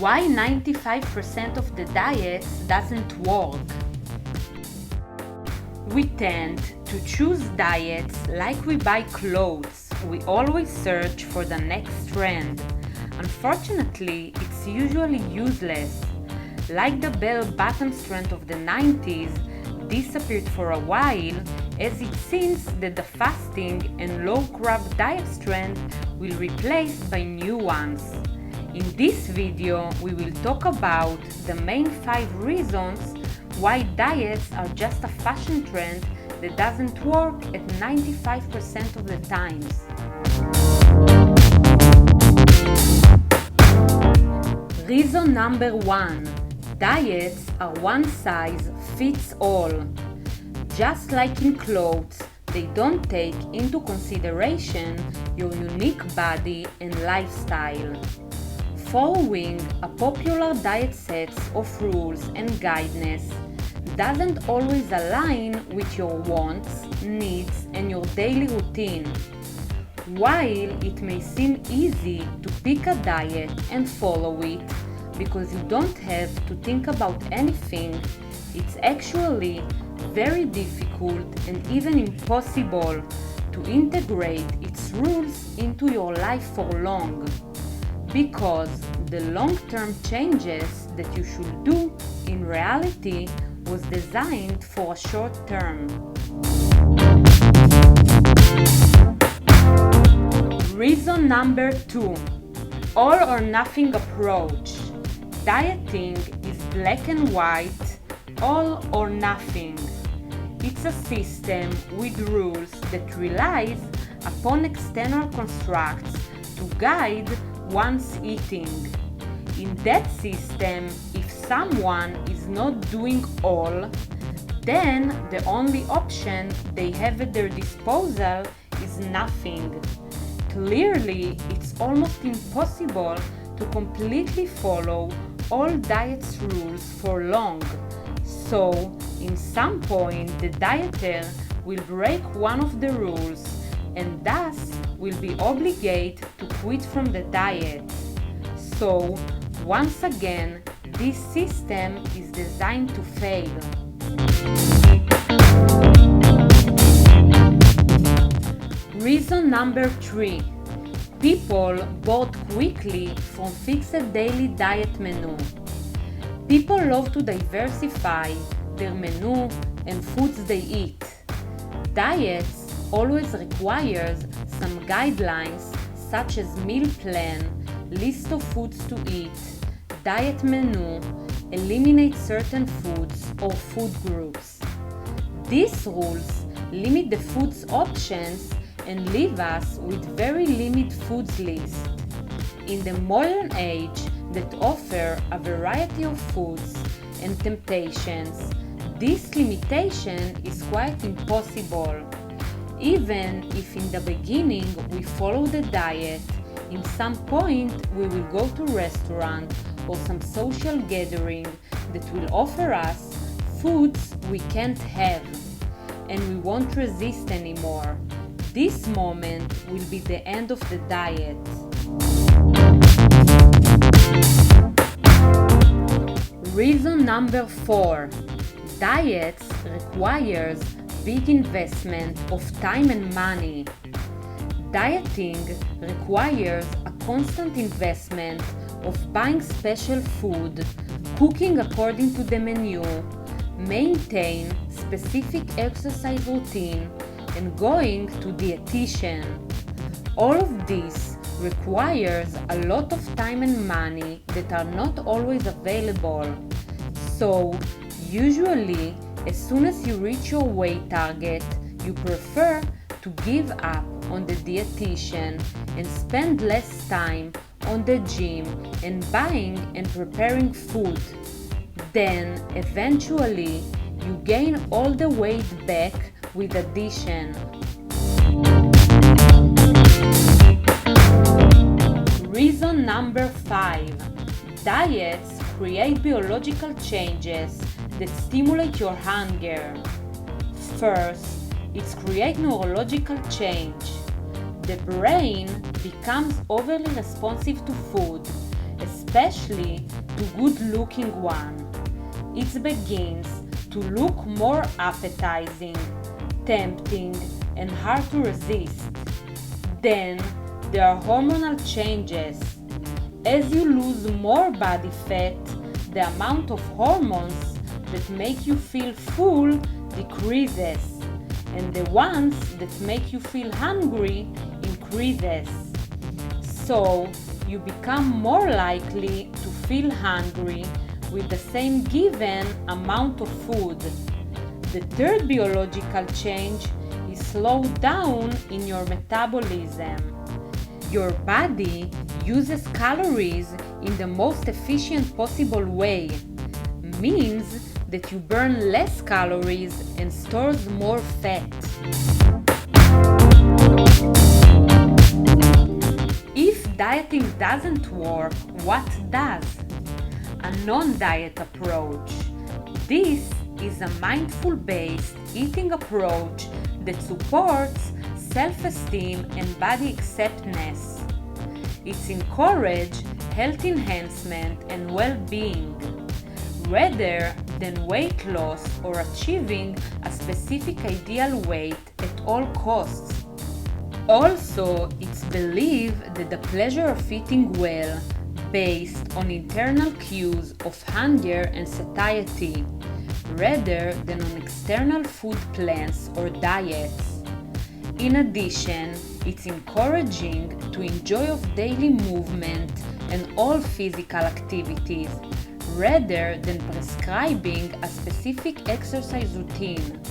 Why 95% of the diets doesn't work? We tend to choose diets like we buy clothes. We always search for the next trend. Unfortunately, it's usually useless. Like the bell-bottoms trend of the 90s disappeared for a while, as it seems that the fasting and low-carb diet trend will be replaced by new ones. In this video, we will talk about the main 5 reasons why diets are just a fashion trend that doesn't work at 95% of the times. Reason number 1. Diets are one size fits all. Just like in clothes, they don't take into consideration your unique body and lifestyle. Following a popular diet set of rules and guidance doesn't always align with your wants, needs, and your daily routine. While it may seem easy to pick a diet and follow it because you don't have to think about anything, it's actually very difficult and even impossible to integrate its rules into your life for long, because the long-term changes that you should do in reality was designed for a short term. Reason number 2. All or nothing approach. Dieting is black and white, all or nothing. It's a system with rules that relies upon external constructs to guide one's eating. In that system, if someone is not doing all, then the only option they have at their disposal is nothing. Clearly, it's almost impossible to completely follow all diet's rules for long. So, in some point, the dieter will break one of the rules and thus will be obligated to quit from the diet. So, once again, this system is designed to fail. Reason number 3. People bored quickly from fixed daily diet menu. People love to diversify their menu and foods they eat. Diets always requires some guidelines such as meal plan, list of foods to eat, diet menu, eliminate certain foods or food groups. These rules limit the food's options and leave us with very limited foods list. In the modern age that offer a variety of foods and temptations, this limitation is quite impossible. Even if in the beginning we follow the diet, in some point we will go to a restaurant or some social gathering that will offer us foods we can't have, and we won't resist anymore. This moment will be the end of the diet. Reason number 4. Diets requires big investment of time and money. Dieting requires a constant investment of buying special food, cooking according to the menu, maintain specific exercise routine, and going to dietitian. All of this requires a lot of time and money that are not always available. So, usually, as soon as you reach your weight target, you prefer to give up on the dietitian and spend less time on the gym and buying and preparing food. Then, eventually, you gain all the weight back with addition. Reason number 5. Diets create biological changes that stimulate your hunger. First, it creates neurological change. The brain becomes overly responsive to food, especially to good-looking one. It begins to look more appetizing, tempting, and hard to resist. Then there are hormonal changes. As you lose more body fat, the amount of hormones that make you feel full decreases, and the ones that make you feel hungry increases. So you become more likely to feel hungry with the same given amount of food. The third biological change is slowdown in your metabolism. Your body uses calories in the most efficient possible way, means that you burn less calories and stores more fat. If dieting doesn't work, what does? A non-diet approach. This is a mindful-based eating approach that supports self-esteem and body acceptance. It encourages health enhancement and well-being, rather than weight loss or achieving a specific ideal weight at all costs. Also, it's believed that the pleasure of eating well, based on internal cues of hunger and satiety, rather than on external food plans or diets. In addition, it's encouraging to enjoy of daily movement and all physical activities, rather than prescribing a specific exercise routine.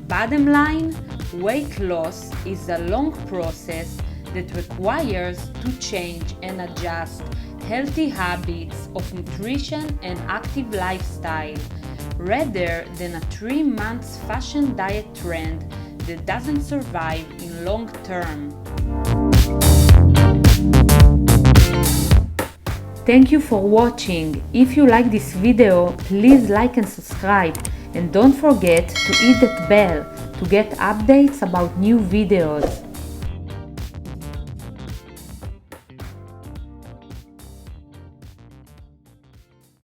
Bottom line, weight loss is a long process that requires to change and adjust healthy habits of nutrition and active lifestyle, rather than a 3-month fashion diet trend that doesn't survive in long term. Thank you for watching. If you like this video, please like and subscribe, and don't forget to hit that bell to get updates about new videos.